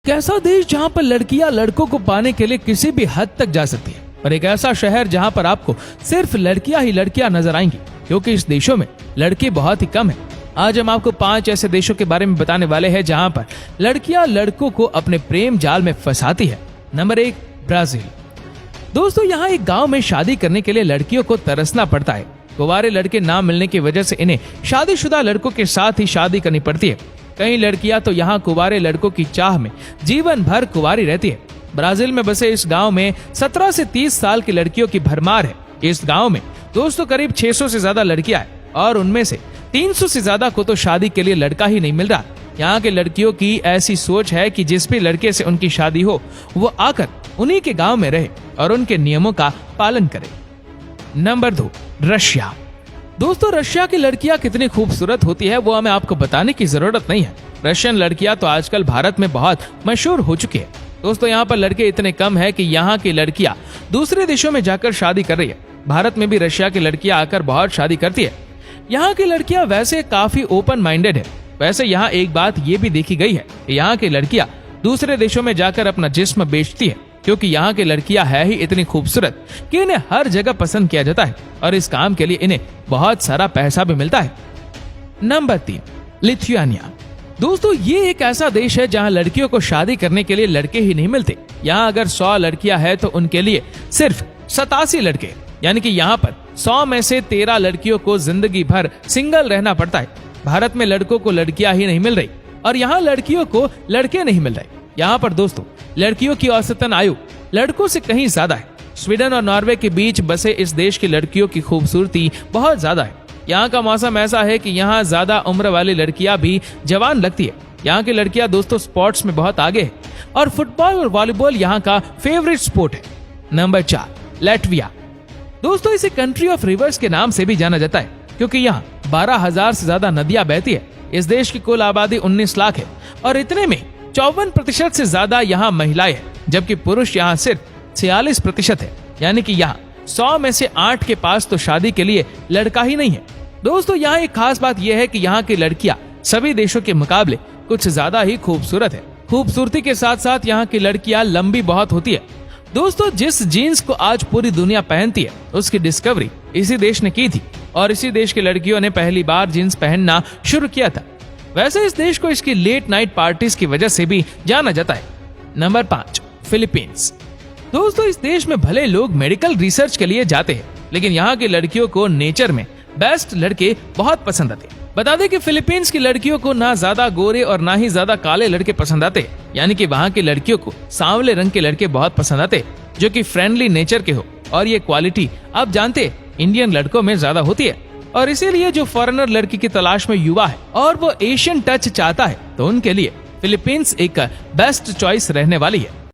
कैसा देश जहाँ पर लड़कियां लड़कों को पाने के लिए किसी भी हद तक जा सकती है, और एक ऐसा शहर जहाँ पर आपको सिर्फ लड़कियां ही लड़कियां नजर आएंगी, क्योंकि इस देशों में लड़के बहुत ही कम है। आज हम आपको 5 ऐसे देशों के बारे में बताने वाले हैं जहाँ पर लड़कियां लड़कों को अपने प्रेम जाल में फंसाती है। Number 1, Brazil. दोस्तों, यहाँ एक गांव में शादी करने के लिए लड़कियों को तरसना पड़ता है। कुंवारे लड़के ना मिलने की वजह से इन्हें शादीशुदा लड़कों के साथ ही शादी करनी पड़ती है। कई लड़कियां तो यहाँ कुंवारे लड़कों की चाह में जीवन भर कुंवारी रहती है। ब्राजील में बसे इस गांव में 17 से 30 साल की लड़कियों की भरमार है। इस गांव में दोस्तों करीब 600 से ज्यादा लड़कियां हैं, और उनमें से 300 से ज्यादा को तो शादी के लिए लड़का ही नहीं मिल रहा। यहाँ के लड़कियों की ऐसी सोच है कि जिस भी लड़के से उनकी शादी हो वो आकर उन्हीं के गांव में रहे और उनके नियमों का पालन करे। Number 2, Russia. दोस्तों, रशिया की लड़कियां कितनी खूबसूरत होती है वो हमें आपको बताने की जरूरत नहीं है। रशियन लड़कियां तो आजकल भारत में बहुत मशहूर हो चुकी है। दोस्तों, यहाँ पर लड़के इतने कम है कि यहाँ की लड़कियां दूसरे देशों में जाकर शादी कर रही है। भारत में भी रशिया की लड़कियां आकर बहुत शादी करती है। यहाँ की लड़कियां वैसे काफी ओपन माइंडेड है। वैसे यहाँ एक बात ये भी देखी गई है कि यहाँ की लड़कियां दूसरे देशों में जाकर अपना जिस्म बेचती है, क्योंकि यहाँ की लड़कियां है ही इतनी खूबसूरत कि इन्हें हर जगह पसंद किया जाता है, और इस काम के लिए इन्हें बहुत सारा पैसा भी मिलता है। Number 3, Lithuania. दोस्तों, ये एक ऐसा देश है जहाँ लड़कियों को शादी करने के लिए लड़के ही नहीं मिलते। यहाँ अगर 100 लड़कियां हैं तो उनके लिए सिर्फ 87 लड़के, यानी कि यहाँ पर 100 में से 13 लड़कियों को जिंदगी भर सिंगल रहना पड़ता है। भारत में लड़कों को लड़कियां ही नहीं मिल रही और यहाँ लड़कियों को लड़के नहीं मिल रहे। यहाँ पर दोस्तों लड़कियों की औसतन आयु लड़कों से कहीं ज्यादा है। स्वीडन और नॉर्वे के बीच बसे इस देश की लड़कियों की खूबसूरती बहुत ज्यादा है। यहाँ का मौसम ऐसा है कि यहाँ ज्यादा उम्र वाली लड़कियां भी जवान लगती है। यहाँ की लड़कियां दोस्तों स्पोर्ट्स में बहुत आगे है, और फुटबॉल और वॉलीबॉल यहाँ का फेवरेट स्पोर्ट है। Number 4, Latvia. दोस्तों, इसे कंट्री ऑफ रिवर्स के नाम से भी जाना जाता है, क्योंकि यहाँ 12,000 से ज्यादा नदियां बहती है। इस देश की कुल आबादी 19 लाख है, और इतने में 54% से ज्यादा यहाँ महिलाएं हैं, जबकि पुरुष यहाँ सिर्फ 46% है। यानी कि यहाँ 100 में से 8 के पास तो शादी के लिए लड़का ही नहीं है। दोस्तों, यहाँ एक खास बात यह है कि यहाँ की लड़कियां सभी देशों के मुकाबले कुछ ज्यादा ही खूबसूरत है। खूबसूरती के साथ साथ यहाँ की लड़कियां लंबी बहुत होती है। दोस्तों, जिस जीन्स को आज पूरी दुनिया पहनती है उसकी डिस्कवरी इसी देश ने की थी, और इसी देश की लड़कियों ने पहली बार जीन्स पहनना शुरू किया था। वैसे इस देश को इसकी लेट नाइट पार्टीज की वजह से भी जाना जाता है। Number 5, Philippines. दोस्तों, इस देश में भले लोग मेडिकल रिसर्च के लिए जाते हैं, लेकिन यहाँ की लड़कियों को नेचर में बेस्ट लड़के बहुत पसंद आते हैं। बता दें कि फिलीपींस की लड़कियों को ना ज्यादा गोरे और ना ही ज्यादा काले लड़के पसंद आते, यानी कि वहाँ की लड़कियों को सांवले रंग के लड़के बहुत पसंद आते, जो कि फ्रेंडली नेचर के हो। और ये क्वालिटी आप जानते इंडियन लड़कों में ज्यादा होती है, और इसीलिए जो फॉरेनर लड़की की तलाश में युवा है और वो एशियन टच चाहता है, तो उनके लिए फिलीपींस एक बेस्ट चॉइस रहने वाली है।